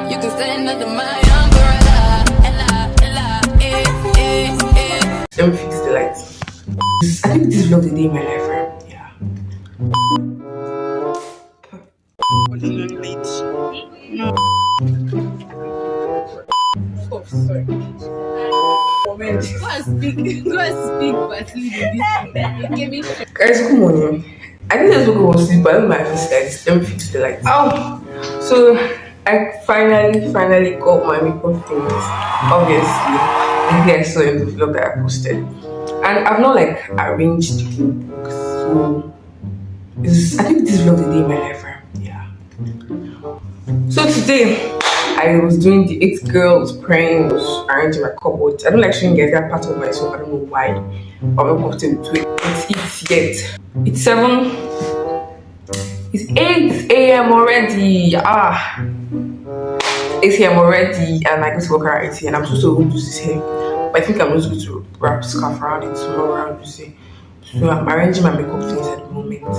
You can stand under my umbrella. Ella, Ella, eh. Let me fix the lights. I think this vlog the day in my life, right? Yeah. Oh, sorry. Go and speak, Guys, good morning. I think let's go to sleep, but I don't know my face like this. Let me fix the lights. Oh, so I finally got my makeup things. Obviously, I think I saw in the vlog that I posted, and I've not like arranged the books. So I think this vlog the day in my life, right? Yeah. So today I was doing the 8 girls praying, was arranging my cupboard. I don't like showing guys that part of myself. I don't know why. I'm not comfortable to it. It's yet. It's 8 a.m. already. 8 a.m. already, and I go to work around 8 and I'm supposed to go do this hair. But I think I'm just going to wrap scarf around it tomorrow around Tuesday. So I'm arranging my makeup things at the moment,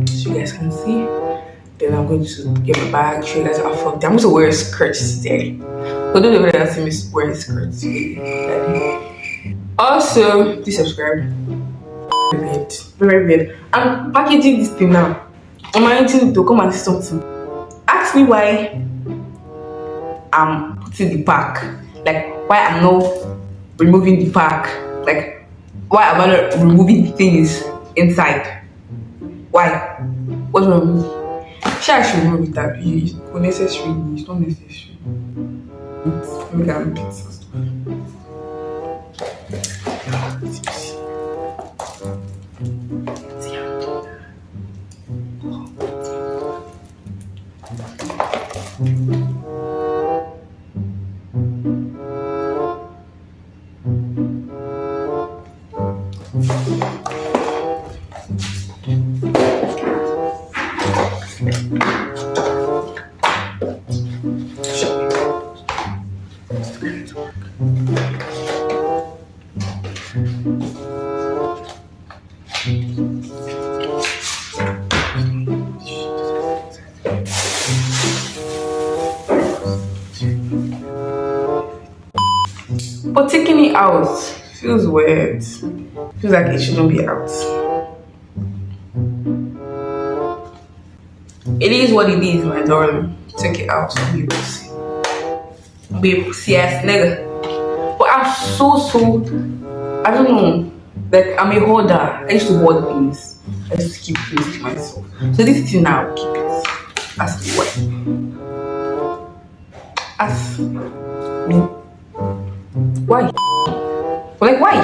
so you guys can see. Then I'm going to get my bag, show you guys how I'm going to wear a skirt today. But don't ever see me wearing skirts today. Also, please subscribe. Very weird. I'm packaging this thing now. I'm arranging to come and see something. Ask me why I'm putting the pack. Like why I'm not removing the pack. Like why am I not removing the things inside? Why? What's wrong with me? I should remove it that it's unnecessary. It's not necessary. Let me get a bit. But taking it out feels weird. Feels like it shouldn't be out. It is what it is, my darling. Take it out so you will see. Babe, see ass nigga. But I'm so I don't know. Like I'm a hoarder. I used to hoard things. I used to keep things to myself. So this thing now, keep it. Ask me why. Ask me. Why? Like why?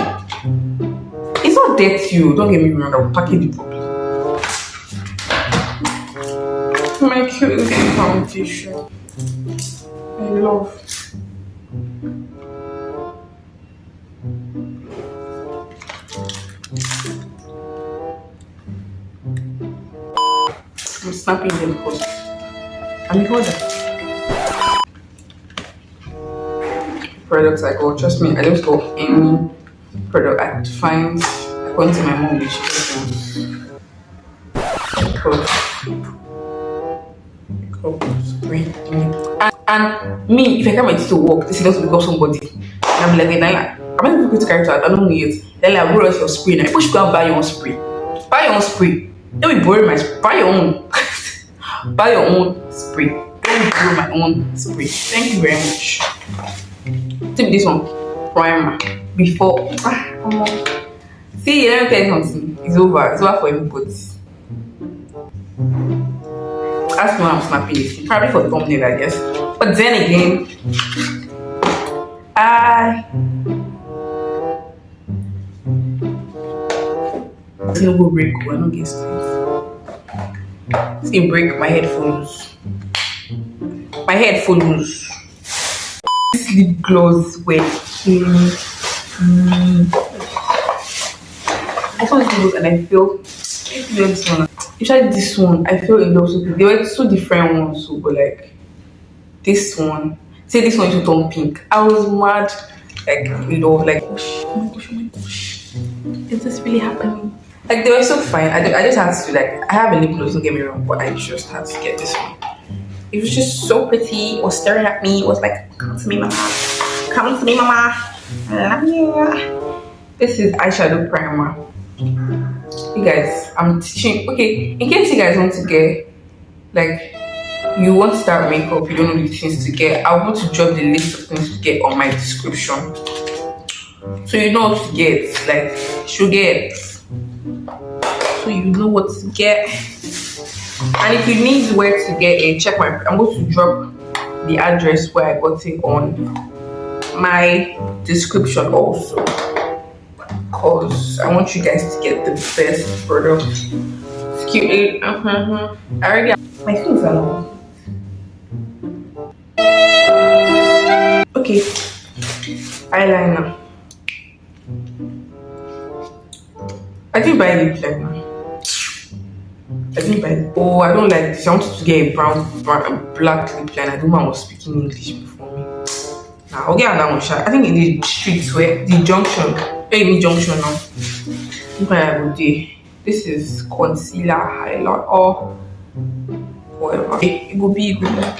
It's not dirty, you. Don't get me wrong. I'll package it properly. My cute little foundation. I love. I'm snapping them because I'm a hoarder. Products I got, trust me, I don't go any product I find according to my mom, which is and me, if I come to work, this is just become somebody. And I'm like, I'm not even going to carry it out, I don't know it. Then like, roll out your spray. Now, people should go and buy your own spray. Buy your own spray. Don't be borrowing my spray. Buy your own. Buy your own spray. Don't borrow my own spray. Thank you very much. Take this one, primer, before. See, let me tell you something. It's over for everybody. That's why I'm snapping it. Probably for the thumbnail, I guess. But then again, it's gonna go break. I don't get stuff. It's gonna break my headphones. My headphones. Lip gloss were killing me. I saw this look and I feel this one. Usually this one I feel in love with. They were two different ones, so but like this one. Say this one is tone pink. I was mad, like like oh my gosh, is this really happening? Like they were so fine. I just had to like I have a lip gloss, don't get me wrong, but I just had to get this one. It was just so pretty. It was staring at me. It was like, come to me, mama. Come to me, mama. I love you. This is eyeshadow primer. You guys, I'm teaching. Okay, in case you guys want to get, like, you want to start makeup, you don't know the things to get, I want to drop the list of things to get on my description. So you know what to get, like, should get. So you know what to get. And if you need where to get it, check my, I'm going to drop the address where I got it on my description also. Because I want you guys to get the best product. It's cute. I already have, my things are long. Okay, eyeliner. I didn't buy lip liner. I didn't buy it. Oh, I don't like this. I wanted to get a black lip liner. The woman was speaking English before me. Now, I'll get that one shot. I think in the streets where the junction, maybe junction now. Look at that day. This is concealer, highlight, or whatever. It will be good.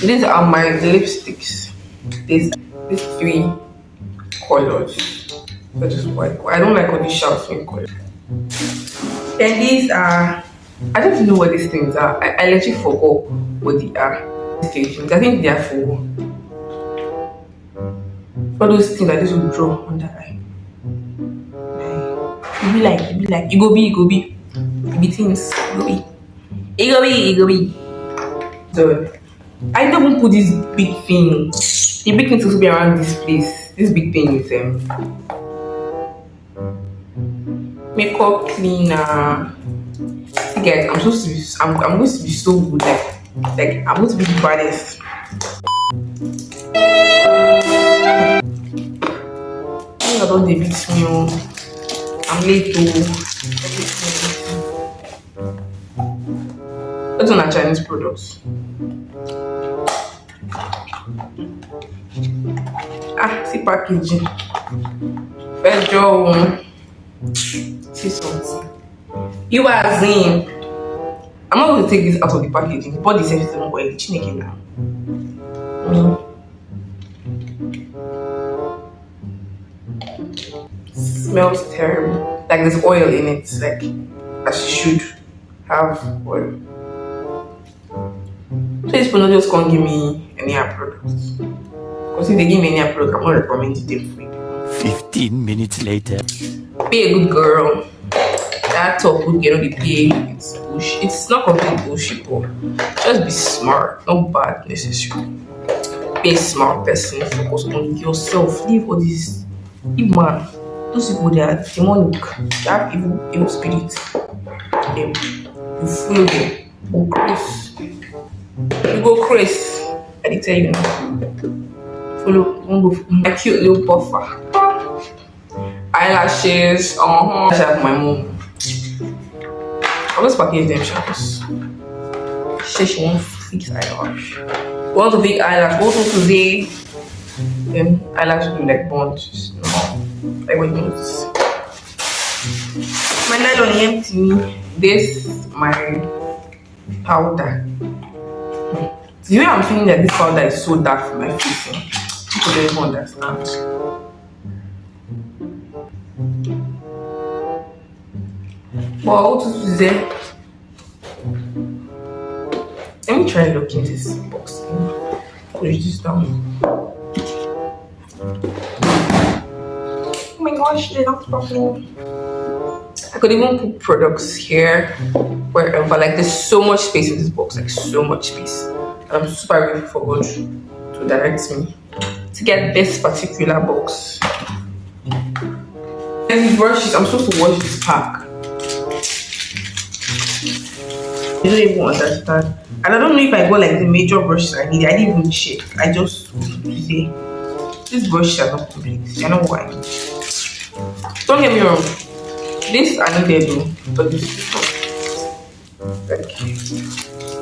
These are my lipsticks. These 3 colors. They're just white. I don't like all these sharpening colors. And these are, I don't even know what these things are. I literally forgot what they are. I think they are for all those things that this will draw on the eye. You be like, you go be things, you go be. So I don't even put this big thing. The big thing to be around this place. This big thing is makeup cleaner. See guys, I'm going to be so good. Like I'm going to be the baddest. I don't beat me. I'm late too. Those are Chinese products. See packaging. First draw. See something. You are saying I'm not going to take this out of the packaging. The body says it's not going to change now. Smells terrible. Like there's oil in it. Like I should have oil. Please, but not just can't give me any products. Because if they give me any product, I'm not recommending them for you. 15 minutes later. Be a good girl. That top would get on the pay. It's bullshit. It's not complete bullshit, but just be smart. Not bad necessarily. Be a smart person. Focus on yourself. Leave all this. Leave man. Those people they are demonic. They have evil spirits. You fool them. Go Chris. You go Chris. I did tell you now. Follow my cute little buffer. Eyelashes. I have my mom. I always package them shampoos. She said she wants to fix eyelash. Want to fix eyelash? Go to today. Then eyelash do like bonds. No. Like what you notice. My nylon empty me. This my powder. The way I'm feeling that this powder is so dark for my face. People don't even understand. Well, what to say? Let me try looking this box. Push this down. Oh my gosh, they're not popping. I could even put products here, wherever. Like there's so much space in this box, like so much space. And I'm super grateful for God to direct me to get this particular box. And these brushes, I'm supposed to wash this pack. I don't even understand. And I don't know if I got like the major brushes I need. I didn't even check. I just wanted to say these brushes are not complete. I know why. Don't get me wrong. This I needed though, but this is not.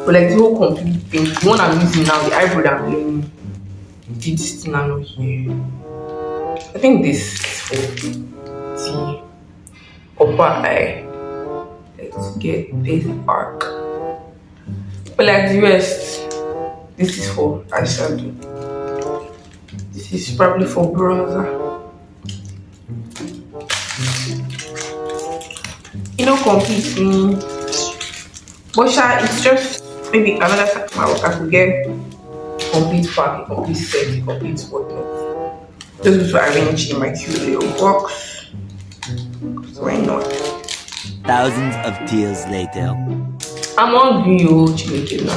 But like the whole complete thing, the one I'm using now, the eyebrow that I'm doing, this thing I know here. I think this is for the upper eye. Let's get this arc. But like the rest, this is for eyeshadow. This is probably for bronzer. You know, complete me. But it's just maybe another time I could get complete pack, a complete set, a complete whatnot. Just to arrange in my cute little box. So why not? Thousands of tears later. I'm hungry, oh, chicken.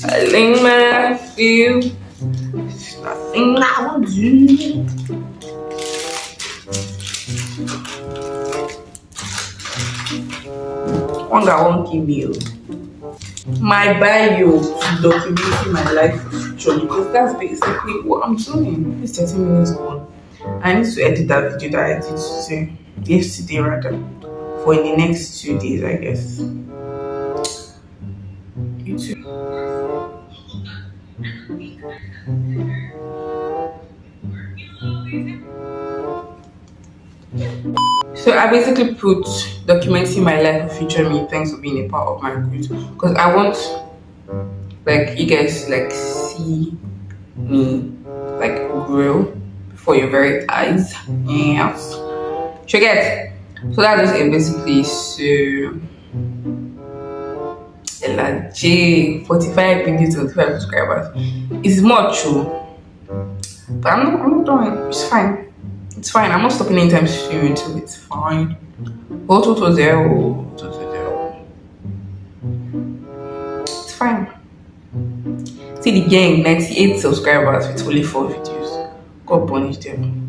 I think my life feel. There's nothing I won't do. Hunger won't kill me. My bio documenting my life future, because that's basically what I'm doing. It's 30 minutes gone. I need to edit that video that I did today, yesterday rather, for in the next 2 days, I guess. YouTube. So I basically put documenting my life and future me, thanks for being a part of my group, because I want like you guys like see me like grow before your very eyes. Yes. Should get. So that is it basically. So J 45 minutes to 12 subscribers. It's more true. But I'm not doing it's fine. It's fine. I'm not stopping anytime soon, so it's fine. Oh, 0. It's fine. See the gang, 98 subscribers with only 4 videos. God punish them.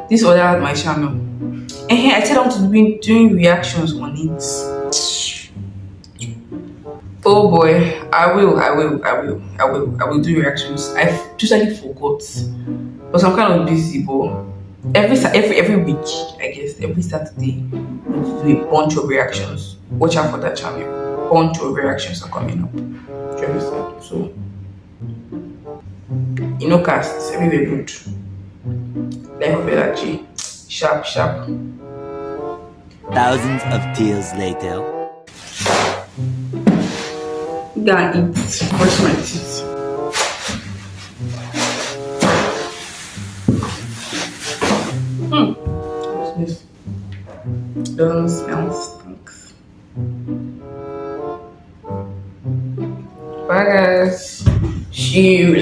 This other had my channel. And I tell them to be doing reactions on it. Oh boy, I will do reactions. I totally forgot. But I'm kind of busy, but every week, I guess, every Saturday, we'll do a bunch of reactions. Watch out for that channel. Bunch of reactions are coming up. Do you understand? So, you know, casts everywhere good. Like G. Sharp. Thousands of tears later. Gonna eat. Brush my teeth. What's this? Doesn't smell stinks. Bye guys. See you.